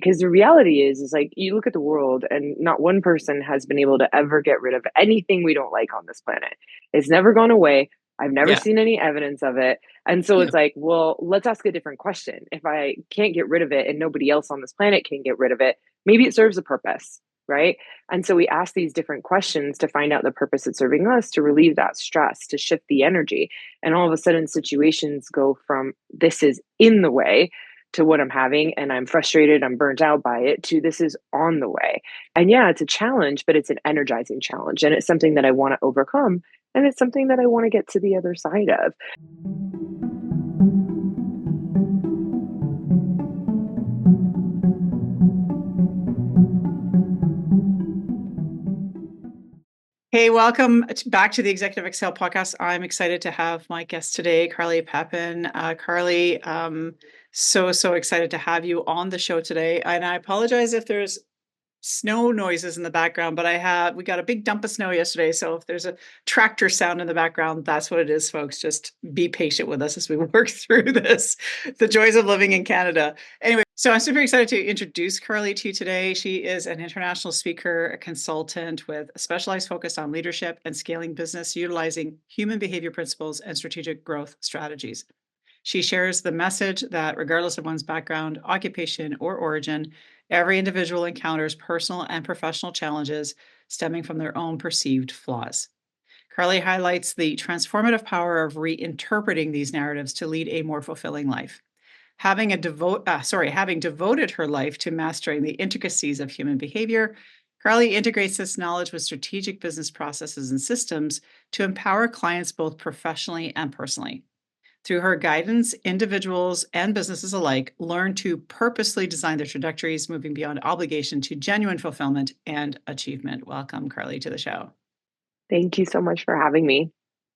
Because the reality is like you look at the world and not one person has been able to ever get rid of anything we don't like on this planet. It's never gone away. I've never Yeah. seen any evidence of it. And so Yeah. it's like, well, let's ask a different question. If I can't get rid of it and nobody else on this planet can get rid of it, maybe it serves a purpose, right? And so we ask these different questions to find out the purpose it's serving us, to relieve that stress, to shift the energy. And all of a sudden, situations go from this is in the way to what I'm having and I'm frustrated, I'm burnt out by it, to this is on the way. And yeah, it's a challenge, but it's an energizing challenge. And it's something that I want to overcome. And it's something that I want to get to the other side of. Hey, welcome back to the Executive Excel podcast. I'm excited to have my guest today, Carly Pepin. Carly, so excited to have you on the show today. And I apologize if there's snow noises in the background, but we got a big dump of snow yesterday. So if there's a tractor sound in the background, that's what it is, folks. Just be patient with us as we work through this, the joys of living in Canada. Anyway, so I'm super excited to introduce Carly to you today. She is an international speaker, a consultant with a specialized focus on leadership and scaling business, utilizing human behavior principles and strategic growth strategies. She shares the message that regardless of one's background, occupation, or origin, every individual encounters personal and professional challenges stemming from their own perceived flaws. Carly highlights the transformative power of reinterpreting these narratives to lead a more fulfilling life. Having devoted her life to mastering the intricacies of human behavior, Carly integrates this knowledge with strategic business processes and systems to empower clients both professionally and personally. Through her guidance, individuals and businesses alike learn to purposely design their trajectories, moving beyond obligation to genuine fulfillment and achievement. Welcome, Carly, to the show. Thank you so much for having me.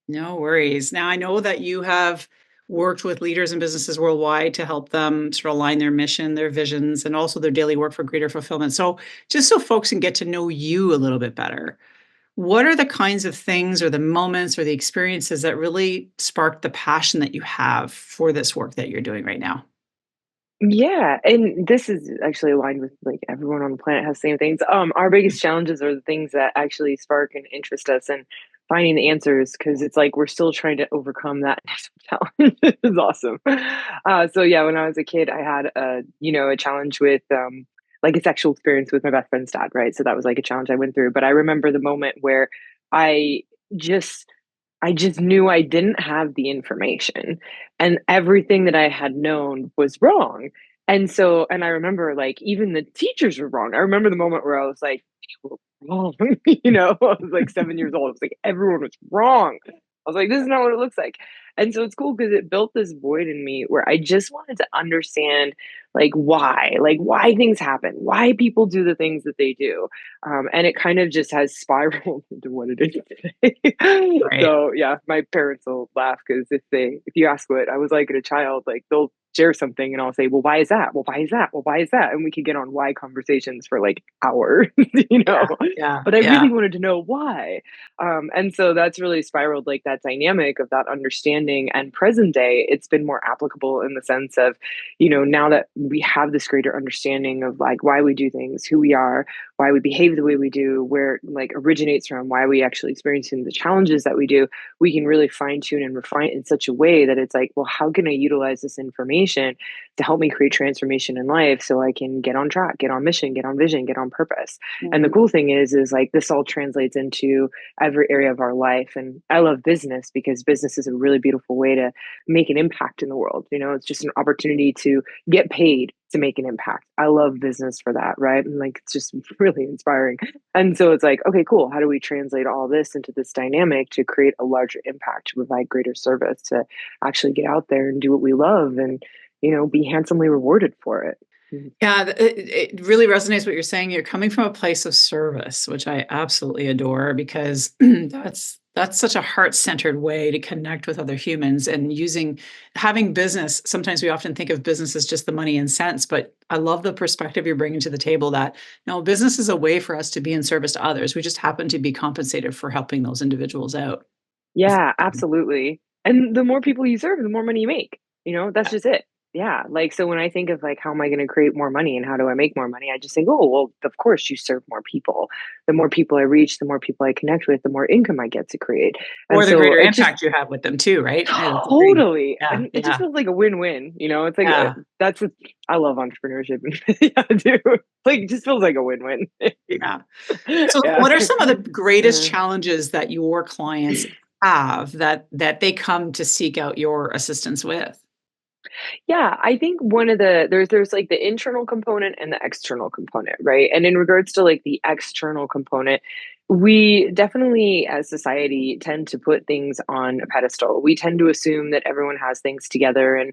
No worries. Now, I know that you have worked with leaders and businesses worldwide to help them sort of align their mission, their visions, and also their daily work for greater fulfillment. So, just so folks can get to know you a little bit better, what are the kinds of things or the moments or the experiences that really sparked the passion that you have for this work that you're doing right now? Yeah, and this is actually aligned with like everyone on the planet has the same things. Our biggest challenges are the things that actually spark and interest us and finding the answers because it's like we're still trying to overcome that next challenge. Is awesome. So yeah, when I was a kid, I had a challenge with like a sexual experience with my best friend's dad, right? So that was like a challenge I went through. But I remember the moment where I just I just knew I didn't have the information and everything that I had known was wrong. And I remember like even the teachers were wrong. I remember the moment where I was like, "They were wrong." I was like 7 years old. I was like, everyone was wrong. I was like, this is not what it looks like. And so it's cool because it built this void in me where I just wanted to understand like why things happen, why people do the things that they do. And it kind of just has spiraled into what it is today. Right. So yeah, my parents will laugh because if you ask what I was like as a child, like they'll share something and I'll say, well, why is that? Well, why is that? Well, why is that? And we could get on why conversations for like hours, you Yeah. know. Yeah. But I Yeah. really wanted to know why. And so that's really spiraled like that dynamic of that understanding. And present day, it's been more applicable in the sense of, now that we have this greater understanding of like why we do things, who we are, why we behave the way we do, where it, like originates from, why we actually experiencing the challenges that we do, we can really fine tune and refine it in such a way that it's like, well, how can I utilize this information to help me create transformation in life so I can get on track, get on mission, get on vision, get on purpose. And the Mhm. cool thing is like this all translates into every area of our life. And I love business because business is a really beautiful way to make an impact in the world. It's just an opportunity to get paid to make an impact. I love business for that, right? And like it's just really inspiring. And so it's like, okay, cool. How do we translate all this into this dynamic to create a larger impact, to provide greater service, to actually get out there and do what we love and, be handsomely rewarded for it. Mhm. Yeah, it really resonates what you're saying. You're coming from a place of service, which I absolutely adore because that's such a heart-centered way to connect with other humans and having business. Sometimes we often think of business as just the money and cents, but I love the perspective you're bringing to the table that no, business is a way for us to be in service to others. We just happen to be compensated for helping those individuals out. Yeah, absolutely. And the more people you serve, the more money you make. That's just it. Yeah, like, so when I think of, like, how am I gonna create more money and how do I make more money, I just think, "Oh, well, of course you serve more people. The more people I reach, the more people I connect with, the more income I get to create." Or And the so greater it just impact you have with them too, right? That's a big totally, yeah, and it just yeah, feels like a win-win, you know? It's like, yeah, that's what I love entrepreneurship. Yeah, dude. Like, it just feels like a win-win. yeah. So Yeah. what are some of the greatest Uh. challenges that your clients have that they come to seek out your assistance with? Yeah, I think one of there's like the internal component and the external component, right? And in regards to like the external component, we definitely as society tend to put things on a pedestal. We tend to assume that everyone has things together, and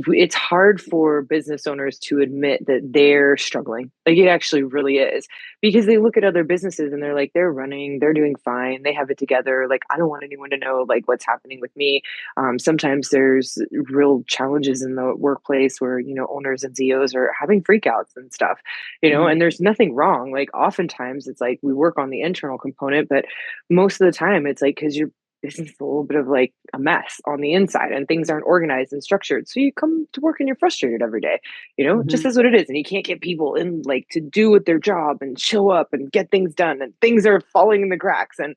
it's hard for business owners to admit that they're struggling. Like it actually really is, because they look at other businesses and they're like, they're running, they're doing fine, they have it together. Like I don't want anyone to know like what's happening with me. Sometimes there's real challenges in the workplace where, owners and CEOs are having freakouts and stuff, Mhm, and there's nothing wrong. Like oftentimes it's like we work on the internal component, but most of the time it's like because your business is a little bit of like a mess on the inside and things aren't organized and structured. So you come to work and you're frustrated every day, just mhm, as what it is. And you can't get people in like to do with their job and show up and get things done and things are falling in the cracks. And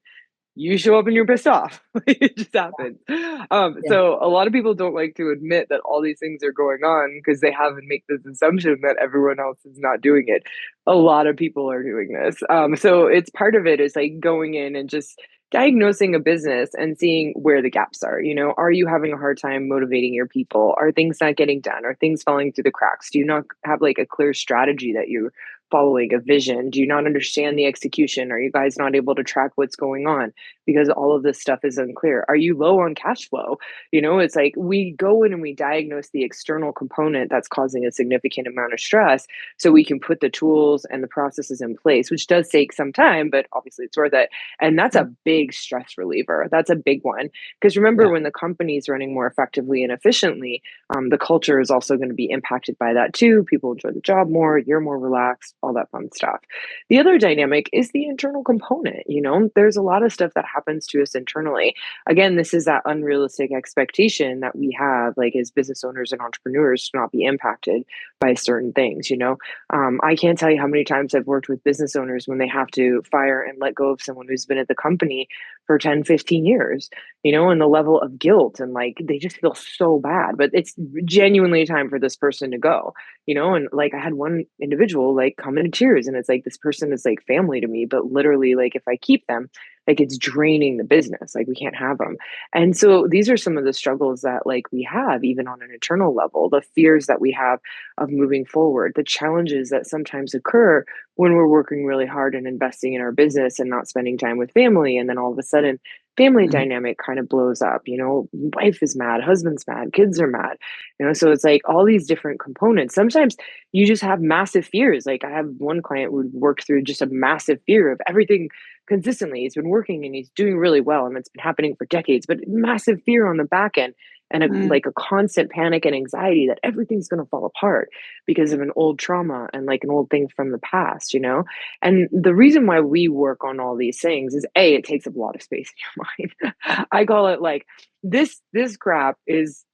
you show up and you're pissed off. It just happens. yeah, So a lot of people don't like to admit that all these things are going on because they have and make this assumption that everyone else is not doing it. A lot of people are doing this. So it's part of it is like going in and just diagnosing a business and seeing where the gaps are. Are you having a hard time motivating your people? Are things not getting done? Are things falling through the cracks? Do you not have like a clear strategy that you're following, a vision? Do you not understand the execution? Are you guys not able to track what's going on? Because all of this stuff is unclear. Are you low on cash flow? It's like we go in and we diagnose the external component that's causing a significant amount of stress so we can put the tools and the processes in place, which does take some time, but obviously it's worth it. And that's mm, a big stress reliever. That's a big one. Because remember, yeah, when the company's running more effectively and efficiently, the culture is also going to be impacted by that too. People enjoy the job more, you're more relaxed, all that fun stuff. The other dynamic is the internal component. There's a lot of stuff that happens to us internally. Again, this is that unrealistic expectation that we have, like as business owners and entrepreneurs, to not be impacted by certain things. I can't tell you how many times I've worked with business owners when they have to fire and let go of someone who's been at the company for 10, 15 years, and the level of guilt and like they just feel so bad, but it's genuinely time for this person to go, and like I had one individual like come into tears and it's like this person is like family to me, but literally like if I keep them, like it's draining the business, like we can't have them. And so these are some of the struggles that like we have even on an internal level, the fears that we have of moving forward, the challenges that sometimes occur when we're working really hard and investing in our business and not spending time with family, and then all of a sudden family mhm, dynamic kind of blows up. Wife is mad, husband's mad, kids are mad. So it's like all these different components. Sometimes you just have massive fears. Like I have one client who worked through just a massive fear of everything consistently. He's been working and he's doing really well and it's been happening for decades, but massive fear on the back end and mm, like a constant panic and anxiety that everything's going to fall apart because of an old trauma and like an old thing from the past. And the reason why we work on all these things is A, it takes up a lot of space in your mind. I call it like this crap is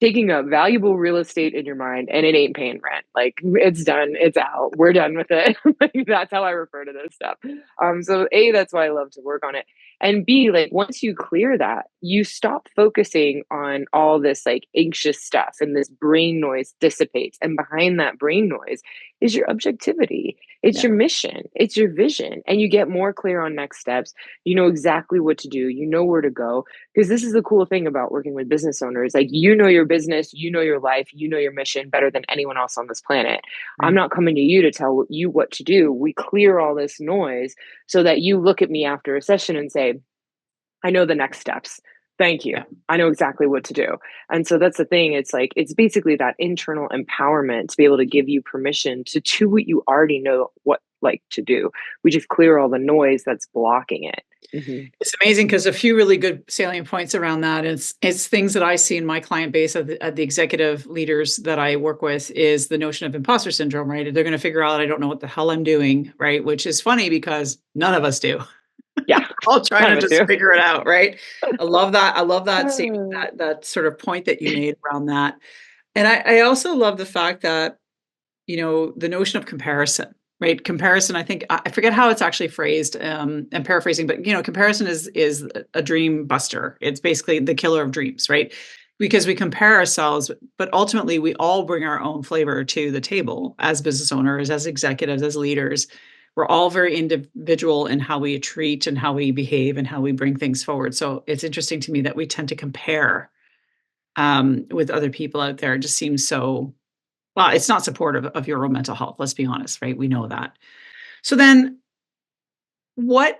taking up valuable real estate in your mind and it ain't paying rent. Like it's done, it's out. We're done with it. Like that's how I refer to this stuff. So A, that's why I love to work on it. And B, like once you clear that, you stop focusing on all this like anxious stuff and this brain noise dissipates. And behind that brain noise is your objectivity. It's yeah, your mission. It's your vision. And you get more clear on next steps. You know exactly what to do. You know where to go, because this is the cool thing about working with business owners. Like, your business, your life, your mission better than anyone else on this planet. I'm right, not coming to you to tell you what to do. We clear all this noise so that you look at me after a session and say, I know the next steps. Thank you. yeah. I know exactly what to do. And so that's the thing. It's like, it's basically that internal empowerment to be able to give you permission to do what you already know what like to do. We just clear all the noise that's blocking it. Hmm. It's amazing because a few really good salient points around that. It's things that I see in my client base at the executive leaders that I work with is the notion of imposter syndrome, right? They're going to figure out I don't know what the hell I'm doing, right? Which is funny because none of us do. Yeah. All trying None to of us just do. figure it out, right? I love that. I love that Uh, that sort of point that you made around that. And I also love the fact that, the notion of comparison, right? Comparison, I think I forget how it's actually phrased. I'm paraphrasing, but comparison is a dream buster. It's basically the killer of dreams, right? Because we compare ourselves, but ultimately we all bring our own flavor to the table as business owners, as executives, as leaders. We're all very individual in how we treat and how we behave and how we bring things forward. So it's interesting to me that we tend to compare with other people out there. It just seems so, well, it's not supportive of your own mental health. Let's be honest, right? We know that. So then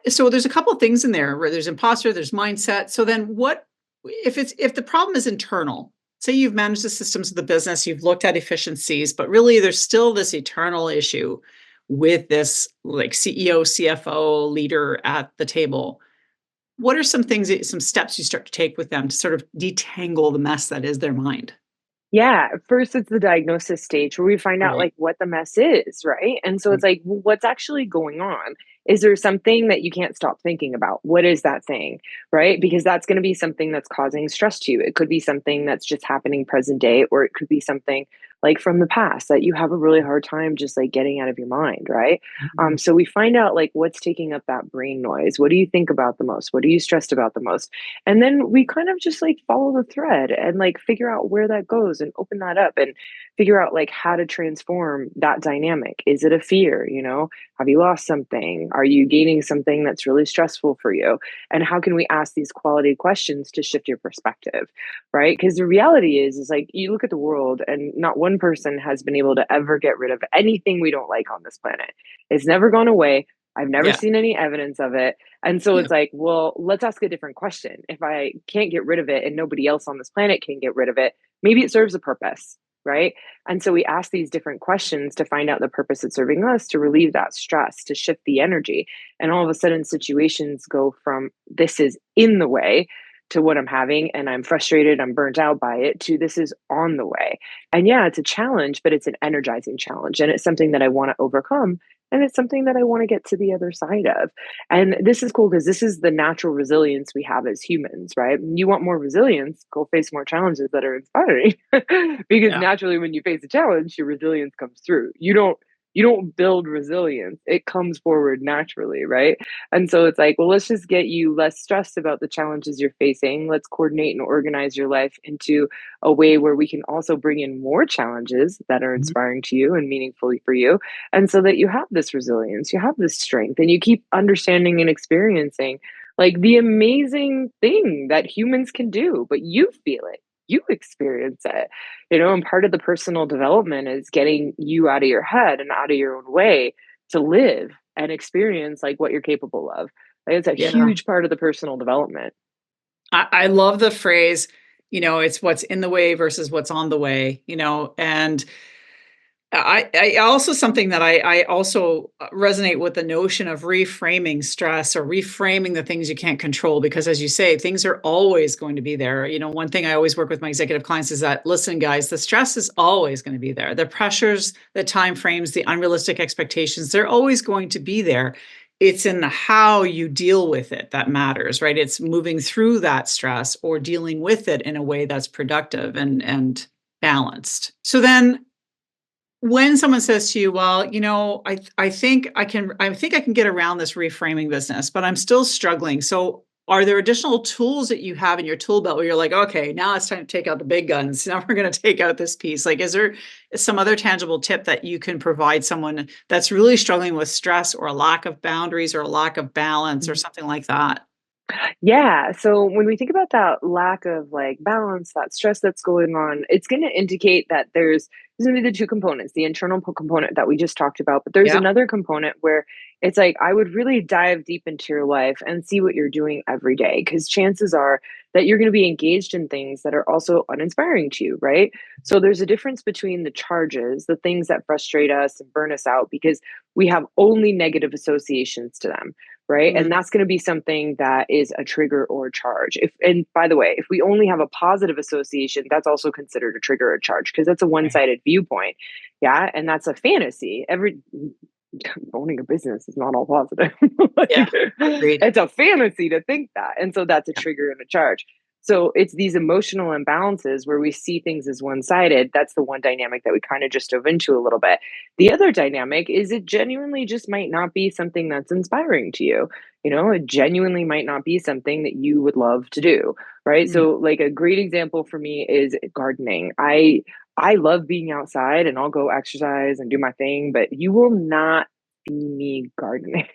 so there's a couple of things in there where there's imposter, there's mindset. So then if the problem is internal, say you've managed the systems of the business, you've looked at efficiencies, but really there's still this eternal issue with this like CEO, CFO leader at the table. What are some steps you start to take with them to sort of detangle the mess that is their mind? Yeah, first it's the diagnosis stage where we find out Right. like what the mess is, right? And so it's Right. like, well, what's actually going on? Is there something that you can't stop thinking about? What is that thing, right? Because that's going to be something that's causing stress to you. It could be something that's just happening present day, or it could be something like from the past that you have a really hard time just like getting out of your mind, right? Mhm. So we find out like what's taking up that brain noise. What do you think about the most? What are you stressed about the most? And then we kind of just like follow the thread and like figure out where that goes and open that up and figure out like how to transform that dynamic. Is it a fear? Have you lost something? Are you gaining something that's really stressful for you? And how can we ask these quality questions to shift your perspective? Right? Because the reality is like you look at the world and not one person has been able to ever get rid of anything we don't like on this planet. It's never gone away. I've never Yeah. seen any evidence of it. And so Yeah. it's like, well, let's ask a different question. If I can't get rid of it and nobody else on this planet can get rid of it, maybe it serves a purpose, right? And so we ask these different questions to find out the purpose it's serving us, to relieve that stress, to shift the energy. And all of a sudden, situations go from this is in the way to what I'm having and I'm frustrated, I'm burnt out by it, to this is on the way. And yeah, it's a challenge, but it's an energizing challenge. And it's something that I want to overcome. And it's something that I want to get to the other side of. And this is cool because this is the natural resilience we have as humans, right? You want more resilience, go face more challenges that are inspiring. Because Yeah. naturally when you face a challenge, your resilience comes through. You don't build resilience. It comes forward naturally, right? And so it's like, well, let's just get you less stressed about the challenges you're facing. Let's coordinate and organize your life into a way where we can also bring in more challenges that are Mhm. inspiring to you and meaningful for you, and so that you have this resilience, you have this strength, and you keep understanding and experiencing like the amazing thing that humans can do, but you feel it, you experience it, and part of the personal development is getting you out of your head and out of your own way to live and experience like what you're capable of. Like, it's a Yeah. huge part of the personal development. I love the phrase, it's what's in the way versus what's on the way, and I also something that I also resonate with the notion of reframing stress or reframing the things you can't control, because as you say, things are always going to be there. One thing I always work with my executive clients is that, listen, guys, the stress is always going to be there. The pressures, the time frames, the unrealistic expectations, they're always going to be there. It's in the how you deal with it that matters, right? It's moving through that stress or dealing with it in a way that's productive and balanced. So then when someone says to you, "Well, I think I can get around this reframing business, but I'm still struggling." So, are there additional tools that you have in your tool belt where you're like, "Okay, now it's time to take out the big guns. Now we're going to take out this piece." Like, is there some other tangible tip that you can provide someone that's really struggling with stress or a lack of boundaries or a lack of balance or something like that? Yeah. So when we think about that lack of like balance, that stress that's going on, it's going to indicate that there's going to be the two components, the internal component that we just talked about, but there's Yeah. another component where it's like I would really dive deep into your life and see what you're doing every day, because chances are that you're going to be engaged in things that are also uninspiring to you, right? So there's a difference between the charges, the things that frustrate us and burn us out because we have only negative associations to them, right? And Mm, that's going to be something that is a trigger or a charge. If and by the way, if we only have a positive association, that's also considered a trigger or a charge because that's a right. one-sided viewpoint. Yeah, and that's a fantasy. Every owning a business is not all positive. Yeah. Like, Agreed. it's a fantasy to think that. And so that's a Yeah. trigger and a charge. So it's these emotional imbalances where we see things as one-sided. That's the one dynamic that we kind of just dove into a little bit. The other dynamic is it genuinely just might not be something that's inspiring to you. It genuinely might not be something that you would love to do, right? Mm, So like a great example for me is gardening. I love being outside and I'll go exercise and do my thing, but you will not see me gardening.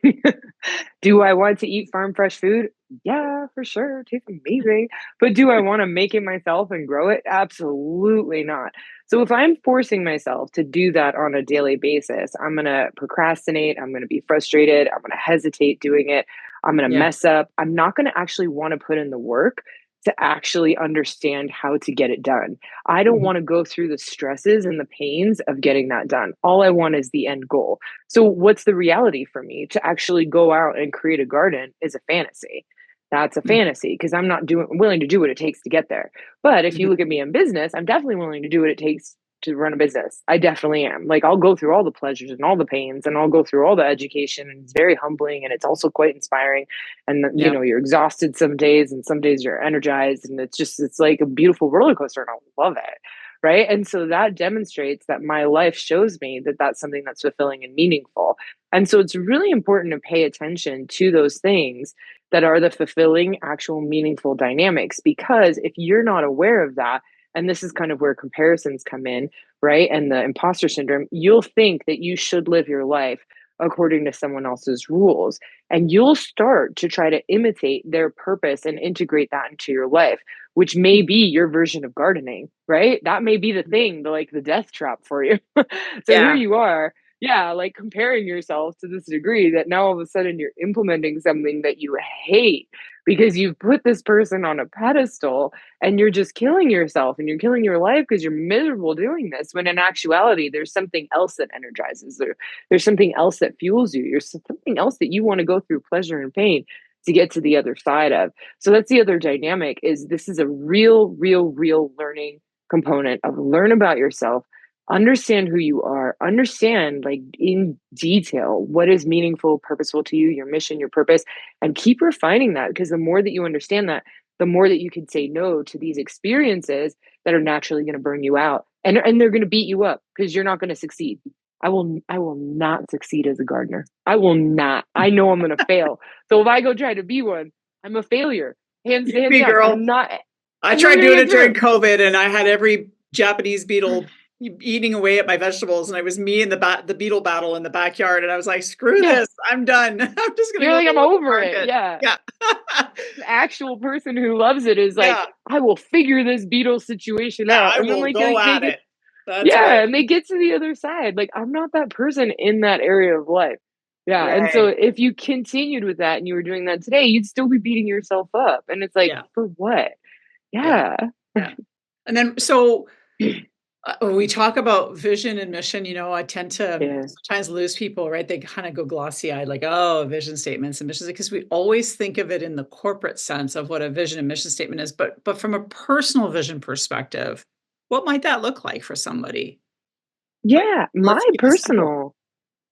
Do I want to eat farm fresh food? Yeah, for sure. It tastes amazing. But do I want to make it myself and grow it? Absolutely not. So if I'm forcing myself to do that on a daily basis, I'm going to procrastinate. I'm going to be frustrated. I'm going to hesitate doing it. I'm going to yeah. mess up. I'm not going to actually want to put in the work to actually understand how to get it done. I don't Mhm. want to go through the stresses and the pains of getting that done. All I want is the end goal. So, what's the reality for me? To actually go out and create a garden is a fantasy. That's a Mm, fantasy because I'm not willing to do what it takes to get there. But if mhm. you look at me in business, I'm definitely willing to do what it takes to run a business. I definitely am. Like I'll go through all the pleasures and all the pains and I'll go through all the education and it's very humbling and it's also quite inspiring. And Yeah. you're exhausted some days and some days you're energized and it's like a beautiful roller coaster and I love it. Right. And so that demonstrates that my life shows me that that's something that's fulfilling and meaningful. And so it's really important to pay attention to those things that are the fulfilling, actual, meaningful dynamics. Because if you're not aware of that, and this is kind of where comparisons come in, right? And the imposter syndrome, you'll think that you should live your life according to someone else's rules. And you'll start to try to imitate their purpose and integrate that into your life, which may be your version of gardening, right? That may be the thing, like the death trap for you. So here Yeah. you are, yeah, like comparing yourself to this degree that now all of a sudden you're implementing something that you hate because you've put this person on a pedestal and you're just killing yourself and you're killing your life because you're miserable doing this. When in actuality, there's something else that energizes, there's something else that fuels you. There's something else that you want to go through pleasure and pain to get to the other side of. So that's the other dynamic is this is a real learning component of learn about yourself, understand who you are, understand like in detail what is meaningful, purposeful to you, your mission, your purpose, and keep refining that because the more that you understand that, the more that you can say no to these experiences that are naturally going to burn you out and they're going to beat you up because you're not going to succeed. I will not succeed as a gardener. I will not. I know I'm going to fail. So if I go try to be one, I'm a failure. You Hands be down. girl. I'm I not tried going to doing get it during through. COVID and I had every Japanese beetle eating away at my vegetables and it was me in the beetle battle in the backyard and I was like, screw Yeah. this. I'm done. I'm just gonna You're go to like, the I'm local over it. market. Yeah. Yeah. The actual person who loves it is like, Yeah. I will figure this beetle situation Yeah, out. I And then will like go they at get, it. That's yeah, right. and they get to the other side. Like I'm not that person in that area of life. Yeah. And so Right. if you continued with that and you were doing that today, you'd still be beating yourself up. And it's like, Yeah. for what? Yeah. Yeah. Yeah. And then so when we talk about vision and mission, I tend to Yeah. sometimes lose people, right? They kind of go glossy eyed, like, oh, vision statements and missions, because we always think of it in the corporate sense of what a vision and mission statement is. But from a personal vision perspective, what might that look like for somebody? Like, Yeah. My let's keep it simple. personal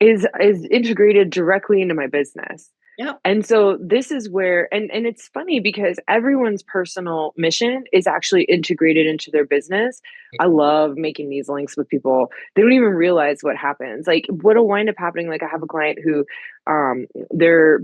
is integrated directly into my business. Yep. And so this is where and it's funny because everyone's personal mission is actually integrated into their business. I love making these links with people. They don't even realize what happens. Like what'll wind up happening, like I have a client who their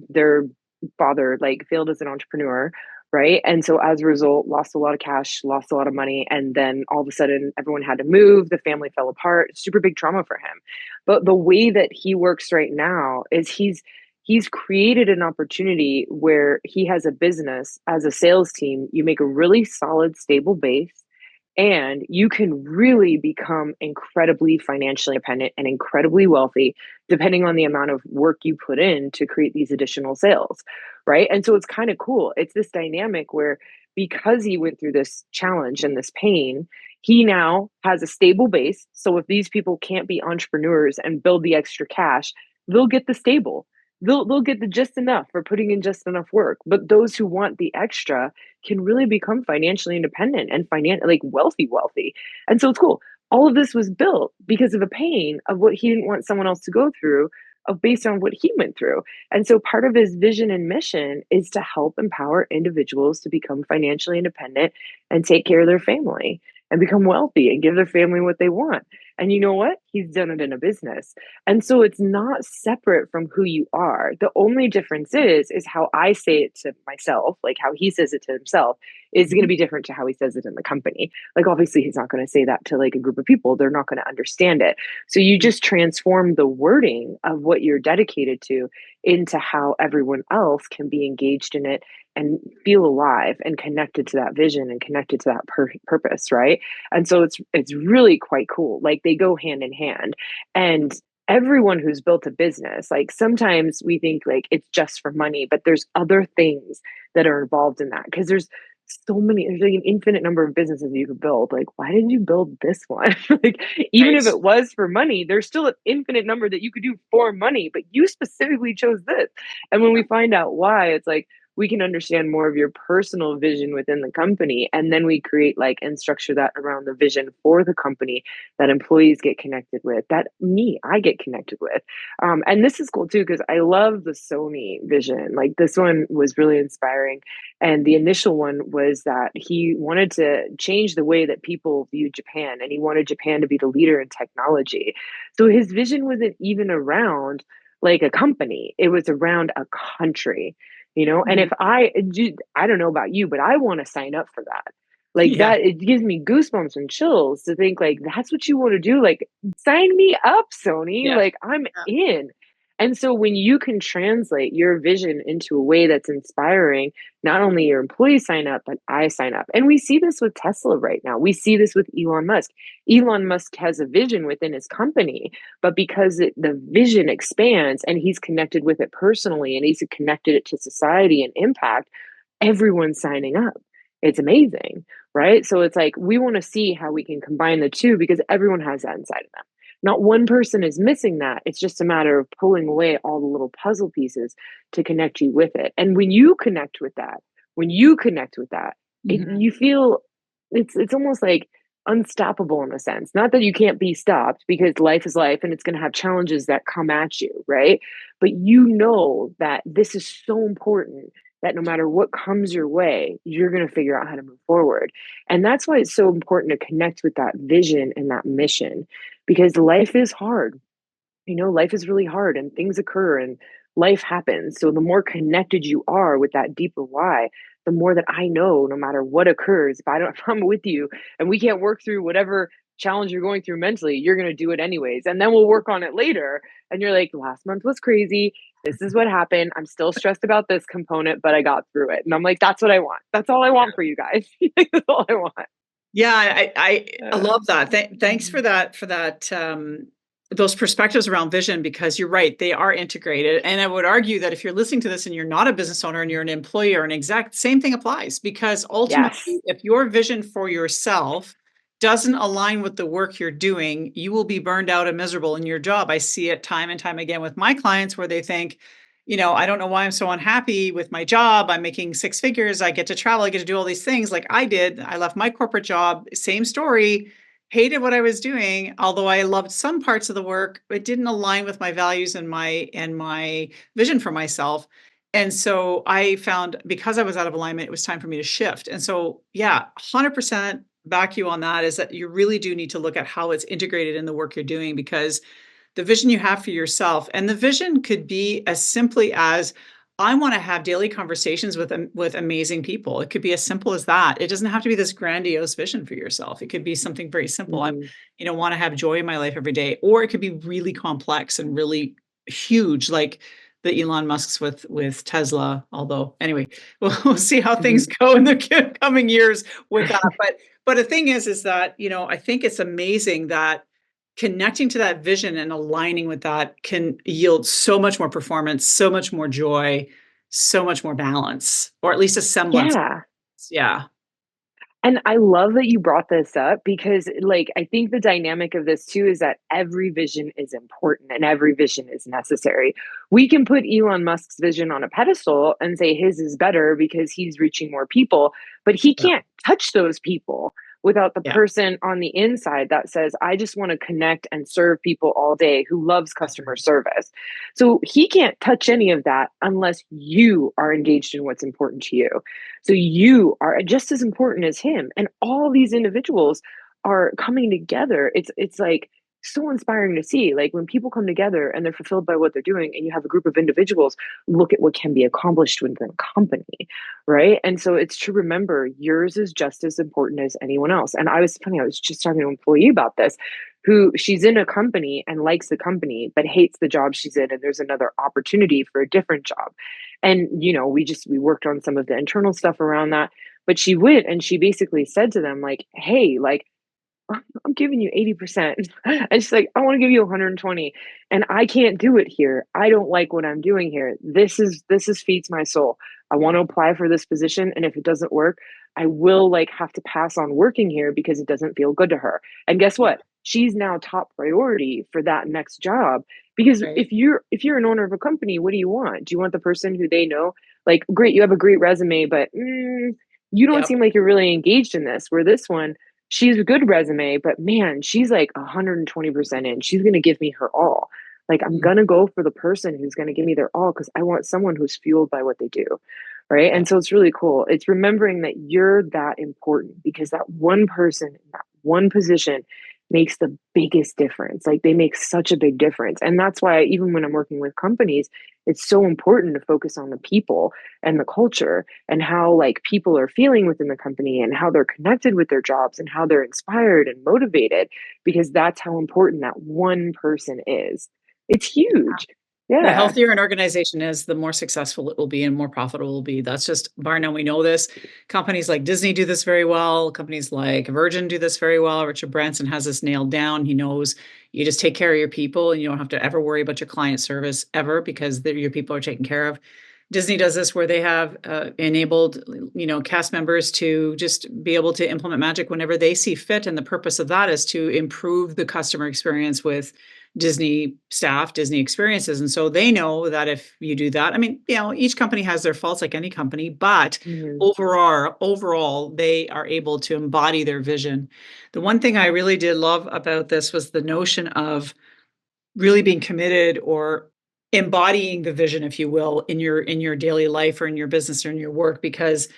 father like failed as an entrepreneur, right? And so as a result, lost a lot of cash, lost a lot of money, and then all of a sudden everyone had to move, the family fell apart, super big trauma for him. But the way that he works right now is he's created an opportunity where he has a business as a sales team. You make a really solid, stable base, and you can really become incredibly financially independent and incredibly wealthy depending on the amount of work you put in to create these additional sales. Right. And so it's kind of cool. It's this dynamic where because he went through this challenge and this pain, he now has a stable base. So if these people can't be entrepreneurs and build the extra cash, they'll get the stable. They'll get the just enough for putting in just enough work. But those who want the extra can really become financially independent and like wealthy. And so it's cool. All of this was built because of a pain of what he didn't want someone else to go through, based on what he went through. And so part of his vision and mission is to help empower individuals to become financially independent and take care of their family and become wealthy and give their family what they want. And you know what? He's done it in a business. And so it's not separate from who you are. The only difference is how I say it to myself, like how he says it to himself is going to Mhm. be different to how he says it in the company. Like obviously he's not going to say that to like a group of people. They're not going to understand it. So you just transform the wording of what you're dedicated to into how everyone else can be engaged in it and feel alive and connected to that vision and connected to that purpose, right? And so it's really quite cool. Like they go hand in hand. And everyone who's built a business, like sometimes we think like it's just for money, but there's other things that are involved in that because there's like an infinite number of businesses you could build. Like, why did you build this one? Like, even if Right. it was for money, there's still an infinite number that you could do for money, but you specifically chose this. And when we find out why, it's like we can understand more of your personal vision within the company. And then we create like and structure that around the vision for the company that employees get connected with, that I get connected with. And this is cool too, because I love the Sony vision. Like, this one was really inspiring, and the initial one was that he wanted to change the way that people view Japan, and he wanted Japan to be the leader in technology. So his vision wasn't even around like a company, it was around a country, you know? And if Mhm. I don't know about you, but I want to sign up for that. Like Yeah. that, it gives me goosebumps and chills to think like that's what you want to do. Like, sign me up, Sony. Yeah. Like, I'm in. And so when you can translate your vision into a way that's inspiring, not only your employees sign up, but I sign up. And we see this with Tesla right now. We see this with Elon Musk. Elon Musk has a vision within his company, but because the vision expands and he's connected with it personally and he's connected it to society and impact, everyone's signing up. It's amazing, right? So it's like we want to see how we can combine the two because everyone has that inside of them. Not one person is missing that. It's just a matter of pulling away all the little puzzle pieces to connect you with it. And when you connect with that, Mhm. you feel it's almost like unstoppable in a sense. Not that you can't be stopped because life is life and it's going to have challenges that come at you, right? But you know that this is so important that no matter what comes your way, you're going to figure out how to move forward. And that's why it's so important to connect with that vision and that mission because life is hard. You know, life is really hard and things occur and life happens. So the more connected you are with that deeper why, the more that I know no matter what occurs, if I don't if I'm with you and we can't work through whatever challenge you're going through mentally, you're going to do it anyways. And then we'll work on it later. And you're like, last month was crazy. This is what happened. I'm still stressed about this component, but I got through it. And I'm like, that's what I want. That's all I want for you guys. That's all I want. Yeah, I Uh, love that. Thanks for mhm. that, those perspectives around vision because you're right, they are integrated. And I would argue that if you're listening to this and you're not a business owner and you're an employee or an exec, same thing applies because Yes. ultimately, if your vision for yourself doesn't align with the work you're doing, you will be burned out and miserable in your job. I see it time and time again with my clients where they think, I don't know why I'm so unhappy with my job. I'm making six figures. I get to travel. I get to do all these things like I did. I left my corporate job, same story, hated what I was doing, although I loved some parts of the work, it didn't align with my values and my vision for myself. And so I found because I was out of alignment, it was time for me to shift. And so, yeah, 100% back you on that is that you really do need to look at how it's integrated in the work you're doing because the vision you have for yourself. And the vision could be as simply as I want to have daily conversations with amazing people. It could be as simple as that. It doesn't have to be this grandiose vision for yourself. It could be something very simple. Mhm. Want to have joy in my life every day, or it could be really complex and really huge, like the Elon Musk's with Tesla. Although, anyway, we'll see how things Mhm. go in the coming years with that. But the thing is that I think it's amazing that connecting to that vision and aligning with that can yield so much more performance, so much more joy, so much more balance, or at least a semblance. Yeah. Yeah. And I love that you brought this up because, like, I think the dynamic of this too is that every vision is important and every vision is necessary. We can put Elon Musk's vision on a pedestal and say his is better because he's reaching more people, but he Yeah. can't touch those people. without the Yeah. person on the inside that says, I just want to connect and serve people all day, who loves That's customer right. service. So he can't touch any of that unless you are engaged in what's important to you. So you are just as important as him. And all these individuals are coming together. It's like so inspiring to see. Like when people come together and they're fulfilled by what they're doing, and you have a group of individuals, look at what can be accomplished within a company, right? And so it's to remember yours is just as important as anyone else. And I was just talking to an employee about this, who she's in a company and likes the company, but hates the job she's in. And there's another opportunity for a different job. And, we worked on some of the internal stuff around that. But she went and she basically said to them, like, hey, like, I'm giving you 80%. And she's like, I want to give you 120. And I can't do it here. I don't like what I'm doing here. This is feeds my soul. I want to apply for this position. And if it doesn't work, I will like have to pass on working here because it doesn't feel good to her. And guess Yeah. what? She's now top priority for that next job. Because Right. if you're an owner of a company, what do you want? Do you want the person who they know, like, great, you have a great resume, but you don't Yep. seem like you're really engaged in this. Where this one, she's a good resume, but man, she's like 120% in. She's going to give me her all. Like, I'm Mm. going to go for the person who's going to give me their all because I want someone who's fueled by what they do. Right. Yeah. And so it's really cool. It's remembering that you're that important because that one person in that one position makes the biggest difference. Like, they make such a big difference. And that's why, even when I'm working with companies, it's so important to focus on the people and the culture and how like people are feeling within the company and how they're connected with their jobs and how they're inspired and motivated, because that's how important that one person is. It's huge. The Yeah. healthier an organization is, the more successful it will be and more profitable it will be. That's just bar none. We know this. Companies like Disney do this very well. Companies like Virgin do this very well. Richard Branson has this nailed down. He knows you just take care of your people and you don't have to ever worry about your client service ever because your people are taken care of. Disney does this where they have enabled, cast members to just be able to implement magic whenever they see fit, and the purpose of that is to improve the customer experience with Disney staff, Disney experiences. And so they know that if you do that, I mean, each company has their faults like any company, but Mhm. overall, they are able to embody their vision. The one thing I really did love about this was the notion of really being committed or embodying the vision, if you will, in your daily life or in your business or in your work, because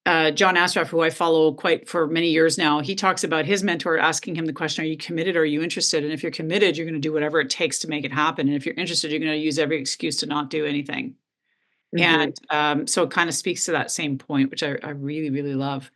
John Astroff, who I follow quite for many years now, he talks about his mentor asking him the question, are you committed or are you interested? And if you're committed, you're going to do whatever it takes to make it happen. And if you're interested, you're going to use every excuse to not do anything. Mhm. And so it kind of speaks to that same point, which I really, really love.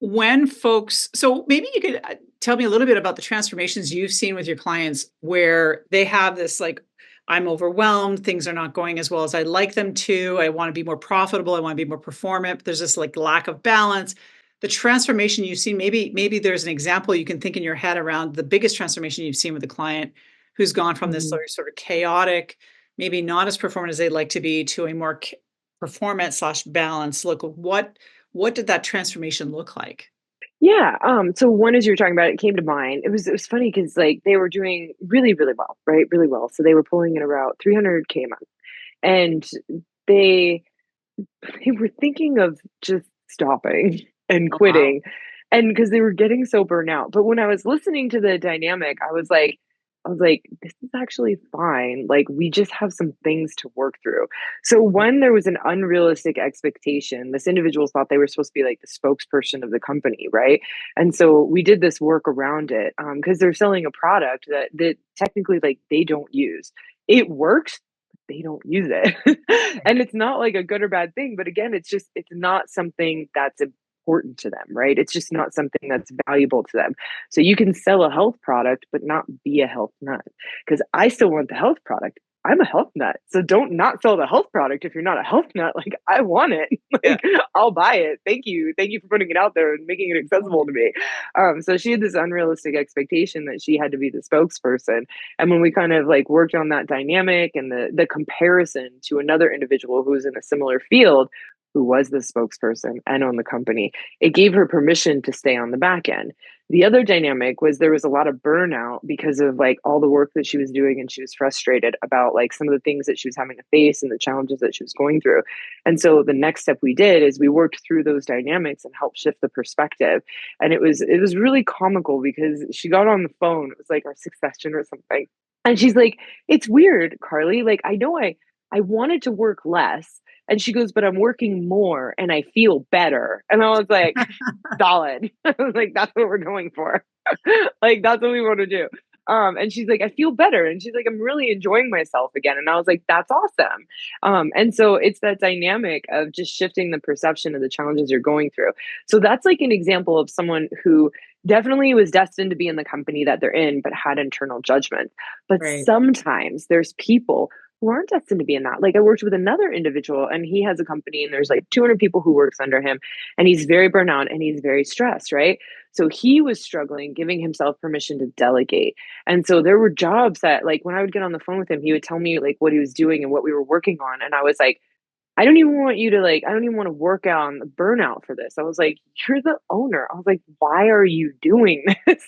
When folks, so maybe you could tell me a little bit about the transformations you've seen with your clients where they have this like, I'm overwhelmed, things are not going as well as I'd like them to. I want to be more profitable, I want to be more performant, but there's this like lack of balance. The transformation you've seen, maybe there's an example you can think in your head around the biggest transformation you've seen with a client who's gone from this Mhm. sort of chaotic, maybe not as performant as they'd like to be, to a more performance slash balance look. What did that transformation look like? Yeah. So one, as you were talking about, it came to mind. It was funny because like they were doing really, really well, right? Really well. So they were pulling in about 300K a month. And they they were thinking of just stopping and Oh, wow. quitting, and because they were getting so burnt out. But when I was listening to the dynamic, I was like, "This is actually fine, like, we just have some things to work through." So, one, there was an unrealistic expectation. This individual thought they were supposed to be, like, the spokesperson of the company, right? And so we did this work around it, because 'cause they're selling a product that technically, like, they don't use. It works, they don't use it. And it's not like a good or bad thing, but again, it's not something that's important to them, right? It's just not something that's valuable to them. So you can sell a health product, but not be a health nut. Because I still want the health product. I'm a health nut. So don't not sell the health product if you're not a health nut. Like, I want it. Yeah. Like, I'll buy it. Thank you. Thank you for putting it out there and making it accessible to me. So she had this unrealistic expectation that she had to be the spokesperson. And when we kind of like worked on that dynamic and the comparison to another individual who was in a similar field, who was the spokesperson and owned the company, it gave her permission to stay on the back end. The other dynamic was there was a lot of burnout because of like all the work that she was doing, and she was frustrated about like some of the things that she was having to face and the challenges that she was going through. And so the next step we did is we worked through those dynamics and helped shift the perspective. And it was really comical because she got on the phone. It was like our sixth session or something. And she's like, "It's weird, Carly. Like I know I wanted to work less." And she goes, "But I'm working more and I feel better." And I was like, solid. I was like, that's what we're going for. Like, that's what we want to do. And she's like, "I feel better." And she's like, "I'm really enjoying myself again." And I was like, that's awesome. And so it's that dynamic of just shifting the perception of the challenges you're going through. So that's like an example of someone who definitely was destined to be in the company that they're in, but had internal judgment. But Right. sometimes there's people who aren't destined to be in that. Like I worked with another individual and he has a company and there's like 200 people who works under him, and he's very burnout and he's very stressed, right? So he was struggling giving himself permission to delegate. And so there were jobs that like when I would get on the phone with him, he would tell me like what he was doing and what we were working on. And I was like, I don't even want you to like, I don't even want to work on the burnout for this. I was like, you're the owner. I was like, why are you doing this?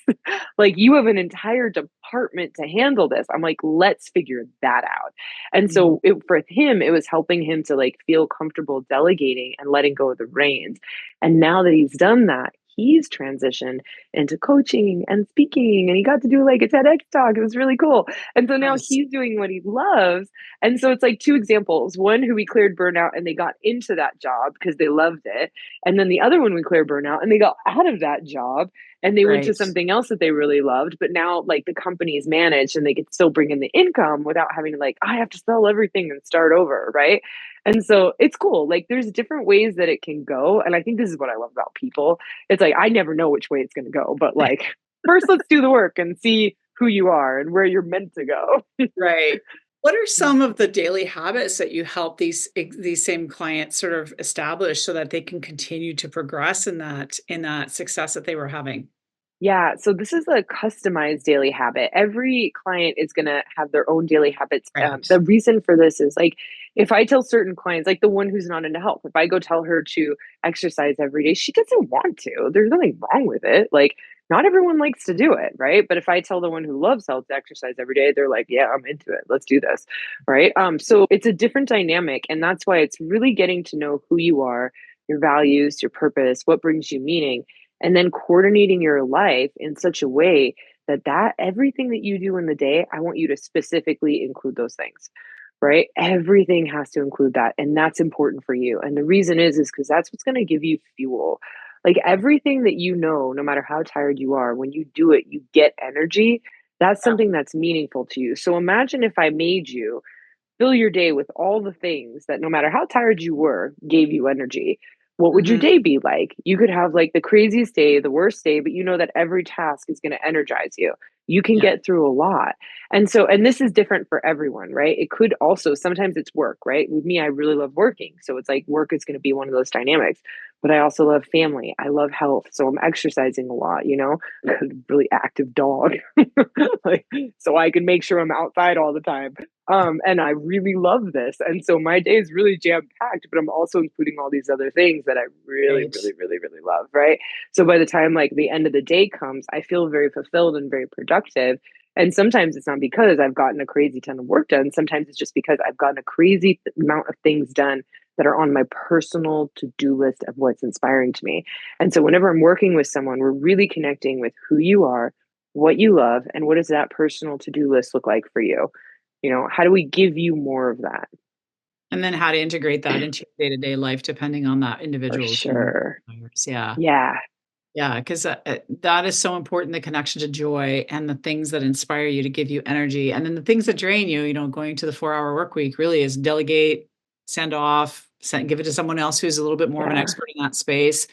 Like, you have an entire department to handle this. I'm like, let's figure that out. And Mhm. so for him, it was helping him to like feel comfortable delegating and letting go of the reins. And now that he's done that, he's transitioned into coaching and speaking, and he got to do like a TEDx talk. It was really cool. And so now Nice. he's doing what he loves, and so it's like two examples. One who we cleared burnout and they got into that job because they loved it. And then the other one we cleared burnout and they got out of that job and they went to Right. something else that they really loved. But now like the company is managed and they could still bring in the income without having to like, I have to sell everything and start over. Right. And so it's cool. Like there's different ways that it can go. And I think this is what I love about people. It's like I never know which way it's gonna go, but like first let's do the work and see who you are and where you're meant to go. Right. What are some of the daily habits that you help these same clients sort of establish so that they can continue to progress in that success that they were having? Yeah, so this is a customized daily habit. Every client is going to have their own daily habits. Right. The reason for this is like if I tell certain clients, like the one who's not into health, if I go tell her to exercise every day, she doesn't want to. There's nothing wrong with it. Like, not everyone likes to do it, right? But if I tell the one who loves health to exercise every day, they're like, yeah, I'm into it. Let's do this, right? So it's a different dynamic. And that's why it's really getting to know who you are, your values, your purpose, what brings you meaning, and then coordinating your life in such a way that everything that you do in the day, I want you to specifically include those things, right? Everything has to include that, and that's important for you. And the reason is because that's what's going to give you fuel. Like everything that you know, no matter how tired you are, when you do it, you get energy. That's Yeah. something that's meaningful to you. So imagine if I made you fill your day with all the things that no matter how tired you were, gave you energy. What would your Mhm. day be like? You could have like the craziest day, the worst day, but you know that every task is going to energize you. You can Yeah. get through a lot. And so, and this is different for everyone, right? It could also, sometimes it's work, right? With me, I really love working. So it's like work is going to be one of those dynamics. But I also love family. I love health. So I'm exercising a lot, you know, really active dog. Like, so I can make sure I'm outside all the time. And I really love this. And so my day is really jam packed, but I'm also including all these other things that I really, Right. really, really, really love. Right. So by the time like the end of the day comes, I feel very fulfilled and very productive. And sometimes it's not because I've gotten a crazy ton of work done. Sometimes it's just because I've gotten a crazy amount of things done that are on my personal to do list of what's inspiring to me. And so whenever I'm working with someone, we're really connecting with who you are, what you love, and what does that personal to do list look like for you? You know, how do we give you more of that? And then how to integrate that into your day-to-day life depending on that For individual's unique sure. desires. Yeah. Yeah. Yeah, 'cause, that is so important, the connection to joy and the things that inspire you to give you energy, and then the things that drain you, going to the 4-hour work week really is delegate, send off, give it to someone else who's a little bit more of an Yeah. expert in that space.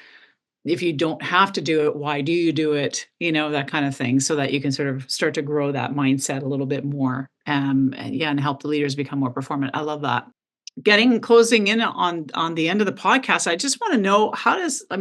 If you don't have to do it, why do you do it? That kind of thing, so that you can sort of start to grow that mindset a little bit more, and yeah, and help the leaders become more performant. I love that. Closing in on the end of the podcast, I just wanna know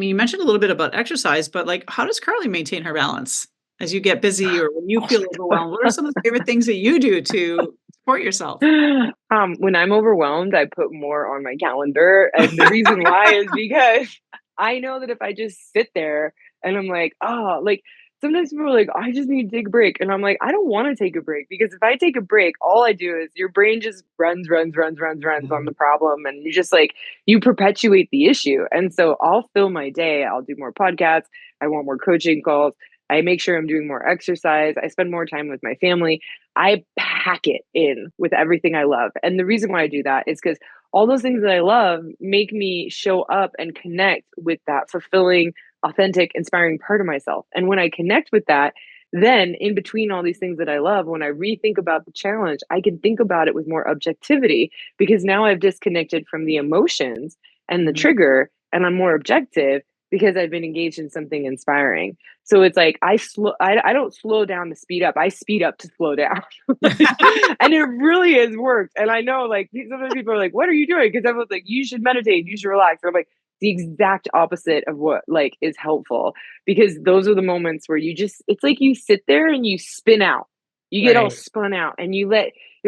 you mentioned a little bit about exercise, but, like, how does Carly maintain her balance as you get busy or when you Oh feel my overwhelmed? What are some of the favorite things that you do to support yourself? When I'm overwhelmed, I put more on my calendar, and the reason why is because I know that if I just sit there and I'm like, "Oh," like, sometimes people are like, "I just need to take a break," and I'm like, "I don't wanna take a break," because if I take a break, all I do is your brain just runs on the Mhm. problem, and you just, like, you perpetuate the issue, and so I'll fill my day, I'll do more podcasts, I want more coaching calls, I make sure I'm doing more exercise, I spend more time with my family, I pack it in with everything I love. And the reason why I do that is because all those things that I love make me show up and connect with that fulfilling, authentic, inspiring part of myself. And when I connect with that, then in between all these things that I love, when I rethink about the challenge, I can think about it with more objectivity because now I've disconnected from the emotions and the Mhm. trigger and I'm more objective because I've been engaged in something inspiring. So it's like I don't slow down to speed up. I speed up to slow down. Like, and it really has worked. And I know like sometimes people are like, "What are you doing?" Because everyone's like, "You should meditate, you should relax." And I'm like, the exact opposite of what like is helpful because those are the moments where you just it's like you sit there and you spin out. You get all Right. spun out and you're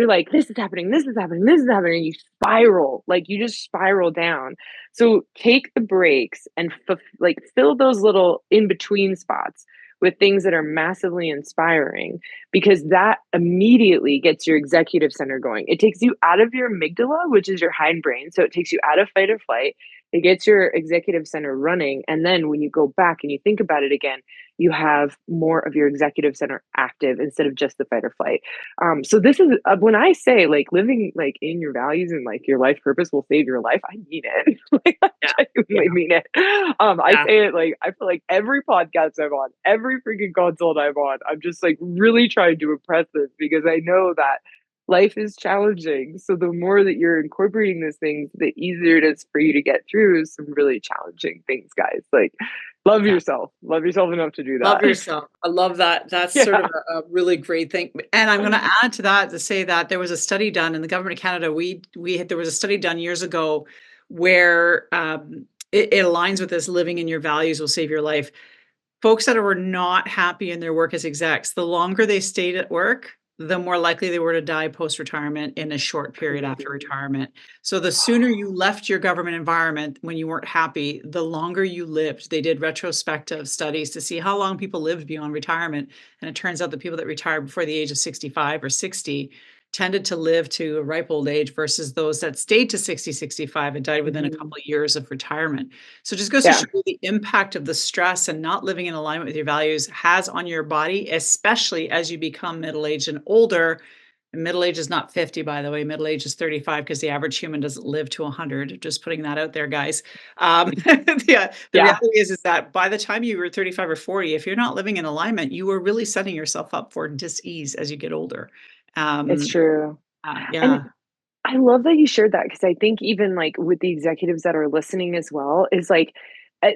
like, this is happening, this is happening, this is happening, and you spiral, like you just spiral down. So take the breaks and like fill those little in between spots with things that are massively inspiring because that immediately gets your executive center going. It takes you out of your amygdala, which is your hindbrain. So it takes you out of fight or flight. It gets your executive center running. And then when you go back and you think about it again, you have more of your executive center active instead of just the fight or flight. So this is when I say like living like in your values and like your life purpose will save your life. I mean it. Like I Yeah. genuinely Yeah. mean it. I Yeah. say it like I feel like every podcast I'm on, every freaking consult I'm on, I'm just like really trying to impress this because I know that life is challenging. So the more that you're incorporating these things, the easier it is for you to get through some really challenging things, guys. Like love Yeah. yourself. Love yourself enough to do Love that. yourself. I love that. That's sort of Yeah. a really great thing. And I'm gonna add to that to say that there was a study done in the government of Canada. We had there was a study done years ago where it aligns with this living in your values will save your life. Folks that were not happy in their work as execs, the longer they stayed at work, the more likely they were to die post-retirement in a short period after Mm. retirement. So the sooner you left your government environment when you weren't happy, the longer you lived. They did retrospective studies to see how long people lived beyond retirement. And it turns out that people that retired before the age of 65 or 60 tended to live to a ripe old age versus those that stayed to 60, 65 and died within a Mhm. couple of years of retirement. So it just goes to Yeah. show you the impact of the stress and not living in alignment with your values has on your body, especially as you become middle-aged and older. And middle age is not 50, by the way. Middle age is 35 because the average human doesn't live to 100. Just putting that out there, guys. The Yeah. reality is that by the time you were 35 or 40, if you're not living in alignment, you are really setting yourself up for dis-ease as you get older. It's Um, true. And yeah, I love that you shared that because I think even like with the executives that are listening as well is like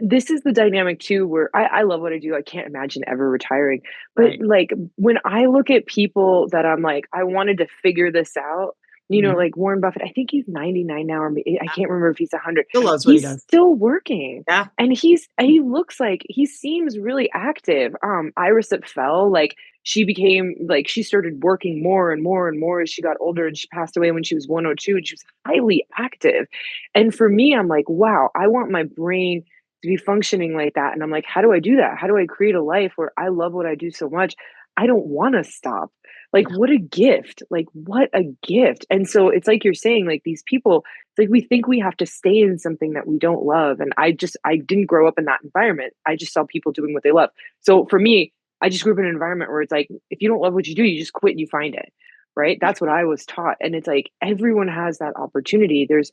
this is the dynamic too where I love what I do. I can't imagine ever retiring. But right. like when I look at people that I'm like, I wanted to figure this out, Mhm. like Warren Buffett, I think he's 99 now, or I can't remember if he's 100. Still loves what he He's does. still working. Yeah. And he looks like he seems really active. Iris that fell, like she became like she started working more and more and more as she got older and she passed away when she was 102 and she was highly active. And for me, I'm like, wow, I want my brain to be functioning like that. And I'm like, how do I do that? How do I create a life where I love what I do so much? I don't want to stop. Like, Yeah. what a gift. Like, what a gift. And so it's like you're saying, like, these people, it's like we think we have to stay in something that we don't love. And I didn't grow up in that environment. I just saw people doing what they love. So for me, I just grew up in an environment where it's like, if you don't love what you do, you just quit and you find it. Right. Yeah. That's what I was taught. And it's like everyone has that opportunity. There's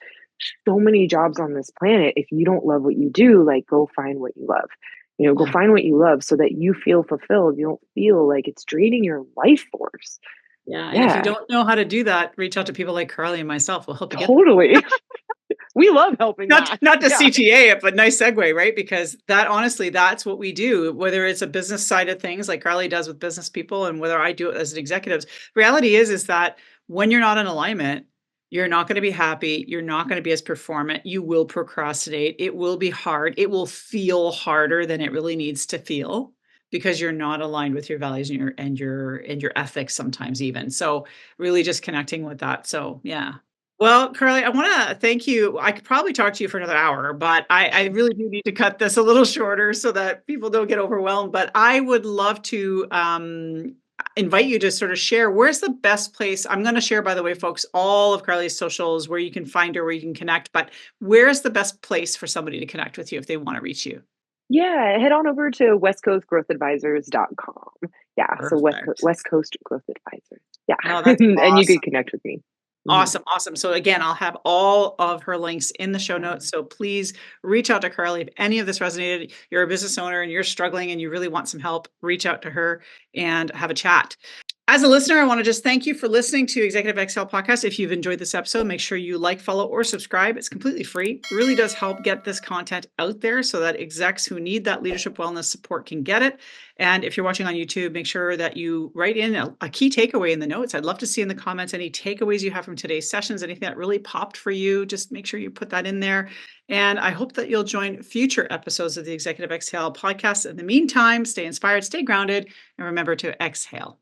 so many jobs on this planet. If you don't love what you do, like go find what you love. Go Yeah. find what you love so that you feel fulfilled. You don't feel like it's draining your life force. Yeah, and if you Yeah, don't know how to do that, reach out to people like Carly and myself. We'll help you get totally. We love helping not that. not to Yeah. CTA it, but nice segue, right? Because that honestly, that's what we do, whether it's a business side of things like Carly does with business people and whether I do it as an executive. Reality is that when you're not in alignment, you're not going to be happy. You're not going to be as performant. You will procrastinate. It will be hard. It will feel harder than it really needs to feel because you're not aligned with your values and your ethics sometimes even. So really just connecting with that. So yeah. Well, Carly, I want to thank you. I could probably talk to you for another hour, but I really do need to cut this a little shorter so that people don't get overwhelmed. But I would love to invite you to sort of share where's the best place. I'm going to share, by the way, folks, all of Carly's socials, where you can find her, where you can connect. But where's the best place for somebody to connect with you if they want to reach you? Yeah, head on over to westcoastgrowthadvisors.com. Yeah, so Perfect. West Coast Growth Advisors. Yeah, No, that's and you awesome. could connect with me. Mhm. Awesome, awesome. So again, I'll have all of her links in the show notes. So please reach out to Carly if any of this resonated. You're a business owner and you're struggling and you really want some help, reach out to her and have a chat. As a listener, I want to just thank you for listening to Executive Excel Podcast. If you've enjoyed this episode, make sure you like, follow, or subscribe. It's completely free. It really does help get this content out there so that execs who need that leadership wellness support can get it. And if you're watching on YouTube, make sure that you write in a key takeaway in the notes. I'd love to see in the comments any takeaways you have from today's sessions, anything that really popped for you. Just make sure you put that in there. And I hope that you'll join future episodes of the Executive Exhale podcast. In the meantime, stay inspired, stay grounded, and remember to exhale.